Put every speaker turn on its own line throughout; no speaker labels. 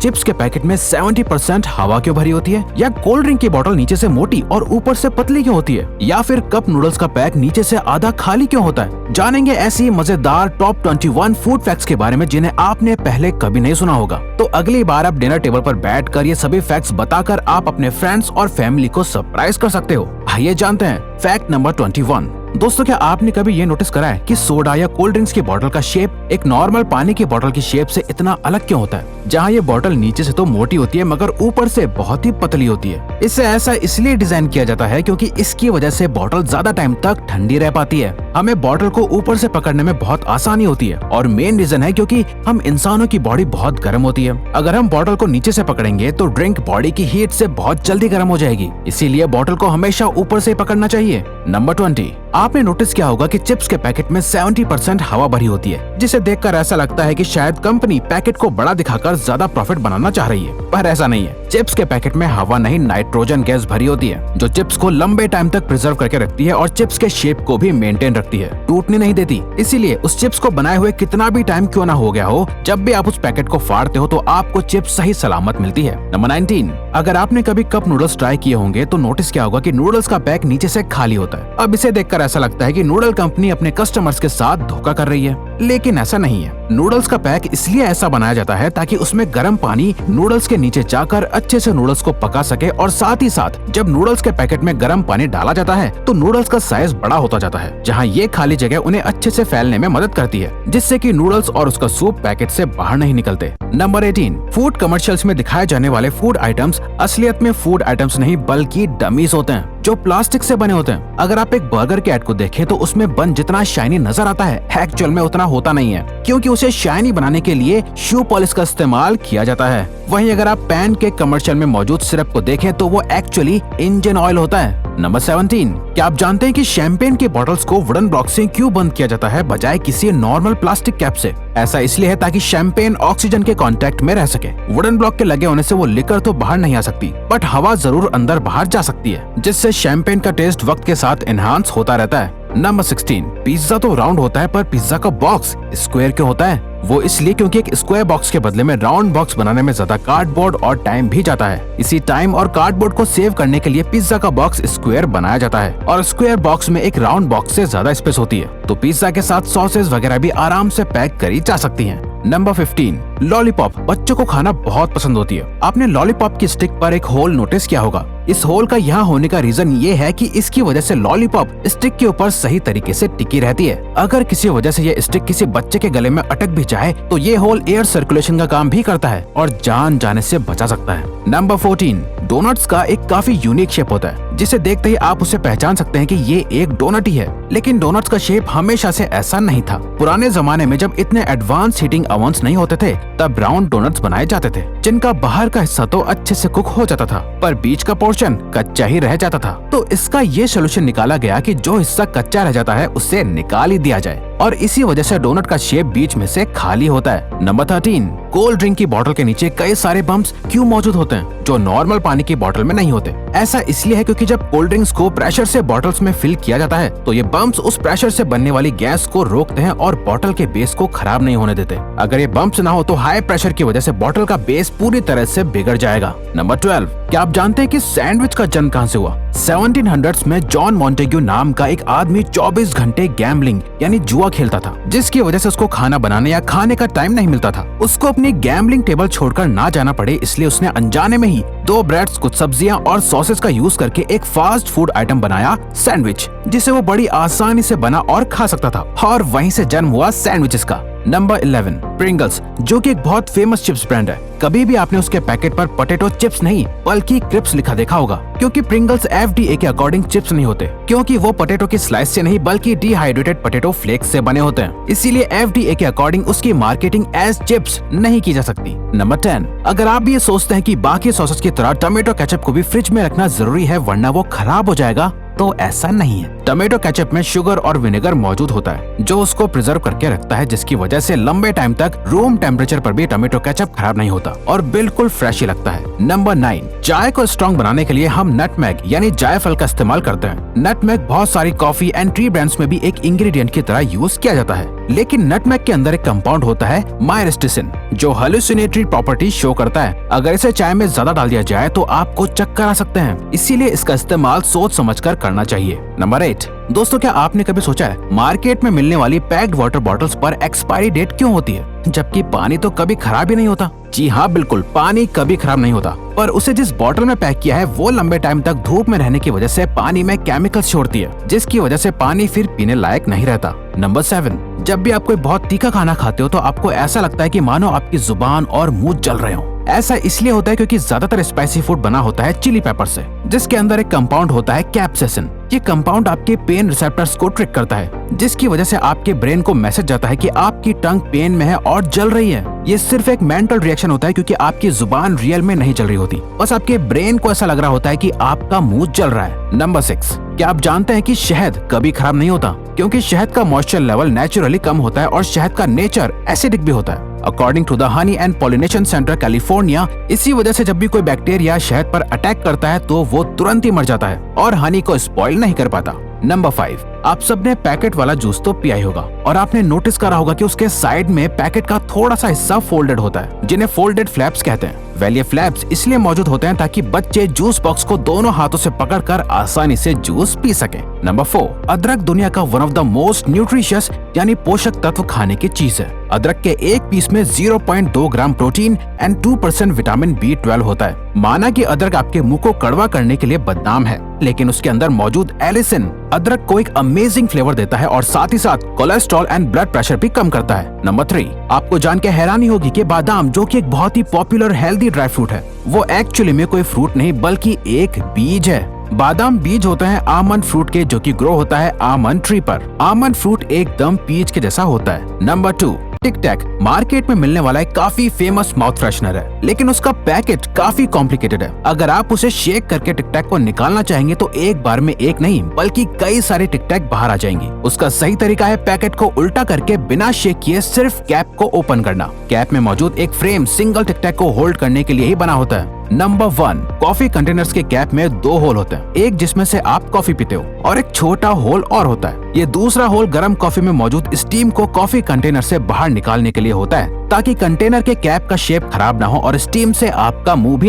Chips के packet में 70% हवा क्यों भरी होती है, या कोल्ड ड्रिंक की बोतल नीचे से मोटी और ऊपर से पतली क्यों होती है, या फिर कप नूडल्स का पैक नीचे से आधा खाली क्यों होता है। जानेंगे ऐसी मजेदार टॉप 21 फूड फैक्ट्स के बारे में जिन्हें आपने पहले कभी नहीं सुना होगा। तो अगली बार आप डिनर टेबल पर बैठकर ये सभी फैक्ट्स बताकर आप अपने फ्रेंड्स और फैमिली को सरप्राइज कर सकते हो। आइए जानते हैं फैक्ट नंबर 21। दोस्तों, क्या आपने कभी ये नोटिस करा है कि सोडा या कोल्ड ड्रिंक्स की बोतल का शेप एक नॉर्मल पानी की बोतल की शेप से इतना अलग क्यों होता है? जहाँ ये बोतल नीचे से तो मोटी होती है मगर ऊपर से बहुत ही पतली होती है। इसे ऐसा इसलिए डिजाइन किया जाता है क्योंकि इसकी वजह से बोतल ज्यादा टाइम तक ठंडी रह पाती है। हमें बोतल को ऊपर से पकड़ने में बहुत आसानी होती है और मेन रीजन है क्योंकि हम इंसानों की बॉडी बहुत गर्म होती है। अगर हम बोतल को नीचे से पकड़ेंगे तो ड्रिंक बॉडी की हीट से बहुत जल्दी गर्म हो जाएगी, इसीलिए बोतल को हमेशा ऊपर से पकड़ना चाहिए। नंबर 20। आपने नोटिस किया होगा कि चिप्स के पैकेट में 70% हवा भरी होती है, जिसे देखकर ऐसा लगता है कि शायद कंपनी पैकेट को बड़ा दिखाकर ज्यादा प्रॉफिट बनाना चाह रही है, पर ऐसा नहीं है। चिप्स के पैकेट में हवा नहीं, नाइट्रोजन गैस भरी होती है, जो चिप्स को लंबे टाइम तक प्रिजर्व करके रखती है और चिप्स के शेप को भी मेंटेन रखती है, टूटने नहीं देती। इसीलिए उस चिप्स को बनाए हुए कितना भी टाइम क्यों ना हो गया हो, जब भी आप उस पैकेट को फाड़ते हो तो आपको चिप्स सही सलामत मिलती है। नंबर 19। अगर आपने कभी कप नूडल्स ट्राई किए होंगे तो नोटिस किया होगा कि नूडल्स का पैक नीचे से खाली होता है। अब इसे देखकर ऐसा लगता है कि नूडल कंपनी अपने कस्टमर्स के साथ धोखा कर रही है, लेकिन ऐसा नहीं है। नूडल्स का पैक इसलिए ऐसा बनाया जाता है ताकि उसमें गर्म पानी नूडल्स के नीचे जाकर अच्छे से नूडल्स को पका सके, और साथ ही साथ जब नूडल्स के पैकेट में गर्म पानी डाला जाता है तो नूडल्स का साइज बड़ा होता जाता है, जहां ये खाली जगह उन्हें अच्छे से फैलने में मदद करती है, जिससे कि नूडल्स और उसका सूप पैकेट से बाहर नहीं निकलते। नंबर 18। फूड कमर्शियल्स में दिखाए जाने वाले फूड आइटम्स असलियत में फूड आइटम्स नहीं बल्कि डमीज होते हैं, जो प्लास्टिक से बने होते हैं। अगर आप एक बर्गर के ऐड को देखें तो उसमें बन जितना शाइनी नजर आता है, एक्चुअल में उतना होता नहीं है, क्योंकि उसे शाइनी बनाने के लिए शू पॉलिश का इस्तेमाल किया जाता है। वहीं अगर आप पैन के कमर्शियल में मौजूद सिरप को देखें तो वो एक्चुअली इंजन ऑयल होता है। नंबर 17। क्या आप जानते हैं कि शैंपेन की बॉटल्स को वुडन ब्लॉक से क्यों बंद किया जाता है बजाय किसी नॉर्मल प्लास्टिक कैप से? ऐसा इसलिए है ताकि शैंपेन ऑक्सीजन के कांटेक्ट में रह सके। वुडन ब्लॉक के लगे होने से वो लिकर तो बाहर नहीं आ सकती, बट हवा जरूर अंदर बाहर जा सकती है, जिससे शैंपेन का टेस्ट वक्त के साथ एनहांस होता रहता है। नंबर 16। पिज्जा तो राउंड होता है पर पिज्जा का बॉक्स स्क्वायर क्यों होता है? वो इसलिए क्योंकि एक स्क्वायर बॉक्स के बदले में राउंड बॉक्स बनाने में ज्यादा कार्डबोर्ड और टाइम भी जाता है। इसी टाइम और कार्डबोर्ड को सेव करने के लिए पिज्जा का बॉक्स स्क्वायर बनाया जाता है, और स्क्वायर बॉक्स में एक राउंड बॉक्स से ज्यादा स्पेस होती है, तो पिज्जा के साथ सॉसेस वगैरह भी आराम से पैक करी जा सकती हैं। नंबर 15। लॉलीपॉप बच्चों को खाना बहुत पसंद होती है। आपने लॉलीपॉप की स्टिक पर एक होल नोटिस किया होगा। इस होल का यहाँ होने का रीजन ये है कि इसकी वजह से लॉलीपॉप स्टिक के ऊपर सही तरीके से टिकी रहती है। अगर किसी वजह से ये स्टिक किसी बच्चे के गले में अटक भी जाए तो ये होल एयर सर्कुलेशन का काम भी करता है और जान जाने से बचा सकता है। नंबर 14। डोनट्स का एक काफी यूनिक शेप होता है, जिसे देखते ही आप उसे पहचान सकते हैं कि ये एक डोनट ही है। लेकिन डोनट्स का शेप हमेशा से ऐसा नहीं था। पुराने जमाने में जब इतने एडवांस हीटिंग ओवन्स नहीं होते थे तब राउंड डोनट्स बनाए जाते थे, जिनका बाहर का हिस्सा तो अच्छे से कुक हो जाता था पर बीच का पोर्शन कच्चा ही रह जाता था। तो इसका ये सोल्यूशन निकाला गया कि जो हिस्सा कच्चा रह जाता है उसे निकाल ही दिया जाए, और इसी वजह से डोनट का शेप बीच में से खाली होता है। नंबर 13। कोल्ड ड्रिंक की बोतल के नीचे कई सारे बम्प्स क्यों मौजूद होते हैं जो नॉर्मल पानी की बोतल में नहीं होते? ऐसा इसलिए है क्योंकि जब कोल्ड ड्रिंक्स को प्रेशर से बॉटल्स में फिल किया जाता है तो ये बम्प्स उस प्रेशर से बनने वाली गैस को रोकते हैं और बोतल के बेस को खराब नहीं होने देते। अगर ये बम्प्स ना हो तो हाई प्रेशर की वजह से बोतल का बेस पूरी तरह से बिगड़ जाएगा। नंबर 12। क्या आप जानते हैं कि सैंडविच का जन्म कहां से हुआ? 1700s में जॉन मॉन्टेग्यू नाम का एक आदमी 24 घंटे गैम्बलिंग यानी जुआ खेलता था, जिसकी वजह से उसको खाना बनाने या खाने का टाइम नहीं मिलता था। उसको अपनी गैम्बलिंग टेबल छोड़कर ना जाना पड़े इसलिए उसने अनजाने में ही 2 ब्रेड्स, कुछ सब्जियां और सॉसेस का यूज करके एक फास्ट फूड आइटम बनाया, सैंडविच, जिसे वो बड़ी आसानी से बना और खा सकता था, और वहीं से जन्म हुआ सैंडविचेस का। नंबर 11। प्रिंगल्स, जो कि एक बहुत फेमस चिप्स ब्रांड है। कभी भी आपने उसके पैकेट पर पोटैटो चिप्स नहीं बल्कि क्रिप्स लिखा देखा होगा, क्योंकि प्रिंगल्स FDA के अकॉर्डिंग चिप्स नहीं होते, क्योंकि वो पोटैटो की स्लाइस से नहीं बल्कि डिहाइड्रेटेड पोटैटो फ्लेक्स से बने होते हैं। इसीलिए FDA के अकॉर्डिंग उसकी मार्केटिंग एज चिप्स नहीं की जा सकती। नंबर 10। अगर आप भी ये सोचते हैं कि बाकी सॉसेस की तरह टोमेटो केचप को भी फ्रिज में रखना जरूरी है वरना वो खराब हो जाएगा, तो ऐसा नहीं है। टोमेटो केचप में शुगर और विनेगर मौजूद होता है जो उसको प्रिजर्व करके रखता है, जिसकी वजह से लंबे टाइम तक रूम टेम्परेचर पर भी टोमेटो केचप खराब नहीं होता और बिल्कुल फ्रेश ही लगता है। नंबर 9। चाय को स्ट्रॉन्ग बनाने के लिए हम नटमेग यानी जायफल का इस्तेमाल करते हैं। नटमेग बहुत सारी कॉफी एंड टी ब्रांड्स में भी एक इंग्रेडिएंट की तरह यूज किया जाता है, लेकिन नटमेग के अंदर एक कंपाउंड होता है मायरिस्टिसिन। जो हेलुसिनेटरी प्रॉपर्टी शो करता है। अगर इसे चाय में ज्यादा डाल दिया जाए तो आपको चक्कर आ सकते हैं, इसीलिए इसका इस्तेमाल सोच समझकर करना चाहिए। नंबर 8, दोस्तों क्या आपने कभी सोचा है मार्केट में मिलने वाली पैक्ड वाटर बॉटल्स पर एक्सपायरी डेट क्यों होती है, जबकि पानी तो कभी खराब ही नहीं होता। जी हाँ, बिल्कुल, पानी कभी खराब नहीं होता, पर उसे जिस बोतल में पैक किया है वो लंबे टाइम तक धूप में रहने की वजह से पानी में केमिकल्स छोड़ती है, जिसकी वजह से पानी फिर पीने लायक नहीं रहता। नंबर 7, जब भी आप कोई बहुत तीखा खाना खाते हो तो आपको ऐसा लगता है कि मानो आपकी जुबान और मुंह जल रहे हो। ऐसा इसलिए होता है क्योंकि ज्यादातर स्पाइसी फूड बना होता है चिली पेपर से, जिसके अंदर एक कंपाउंड होता है कैप्सेसिन। ये कंपाउंड आपके पेन रिसेप्टर्स को ट्रिक करता है, जिसकी वजह से आपके ब्रेन को मैसेज जाता है कि आपकी टंग पेन में है और जल रही है। ये सिर्फ एक मेंटल रिएक्शन होता है क्योंकि आपकी जुबान रियल में नहीं जल रही होती, बस आपके ब्रेन को ऐसा लग रहा होता है कि आपका मुंह जल रहा है। नंबर 6, क्या आप जानते हैं कि शहद कभी खराब नहीं होता, क्योंकि शहद का मॉइस्चर लेवल नेचुरली कम होता है और शहद का नेचर एसिडिक भी होता है। According to the honey and pollination centre California, इसी वजह से जब भी कोई बैक्टीरिया शहद पर अटैक करता है तो वो तुरंत ही मर जाता है और हनी को स्पॉइल नहीं कर पाता। नंबर 5, आप सबने पैकेट वाला जूस तो पिया ही होगा और आपने नोटिस करा होगा कि उसके साइड में पैकेट का थोड़ा सा हिस्सा फोल्डेड होता है, जिन्हें फोल्डेड फ्लैप्स कहते हैं। वेल, ये फ्लैप्स इसलिए मौजूद होते हैं ताकि बच्चे जूस बॉक्स को दोनों हाथों से पकड़कर आसानी से जूस पी सकें। नंबर 4, अदरक दुनिया का one of the most nutritious यानी पोषक तत्व खाने की चीज है। अदरक के एक पीस में 0.2 gram protein and 2% vitamin B12 होता है। माना कि अदरक आपके मुंह को कड़वा करने के लिए बदनाम है, लेकिन उसके अंदर मौजूद एलिसिन अदरक को एक अमेजिंग फ्लेवर देता है और साथ ही साथ कोलेस्ट्रॉल एंड ब्लड प्रेशर भी कम करता है। नंबर 3, आपको जान के हैरानी होगी कि बादाम, जो कि एक बहुत ही पॉपुलर हेल्दी ड्राई फ्रूट है, वो एक्चुअली में कोई फ्रूट नहीं बल्कि एक बीज है। बादाम बीज होते हैं आमंड फ्रूट के, जो कि ग्रो होता है आमंड ट्री पर। आमंड फ्रूट एकदम पीच के जैसा होता है। नंबर 2, टिक टैक मार्केट में मिलने वाला एक काफी फेमस माउथ फ्रेशनर है, लेकिन उसका पैकेट काफी कॉम्प्लिकेटेड है। अगर आप उसे शेक करके टिक टैक को निकालना चाहेंगे तो एक बार में एक नहीं बल्कि कई सारे टिक टैक बाहर आ जाएंगे। उसका सही तरीका है पैकेट को उल्टा करके बिना शेक किए सिर्फ कैप को ओपन करना। कैप में मौजूद एक फ्रेम सिंगल टिक टैक को होल्ड करने के लिए ही बना होता है। नंबर 1, कॉफी कंटेनर्स के कैप में 2 होल होते हैं, एक जिसमें से आप कॉफी पीते हो और एक छोटा होल और होता है। ये दूसरा होल गर्म कॉफी में मौजूद स्टीम को कॉफी कंटेनर से बाहर निकालने के लिए होता है, ताकि कंटेनर के कैप का शेप खराब ना हो और स्टीम से आपका मुंह भी।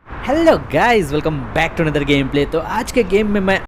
Hello guys, welcome back to another game play. तो आज के गेम में मैं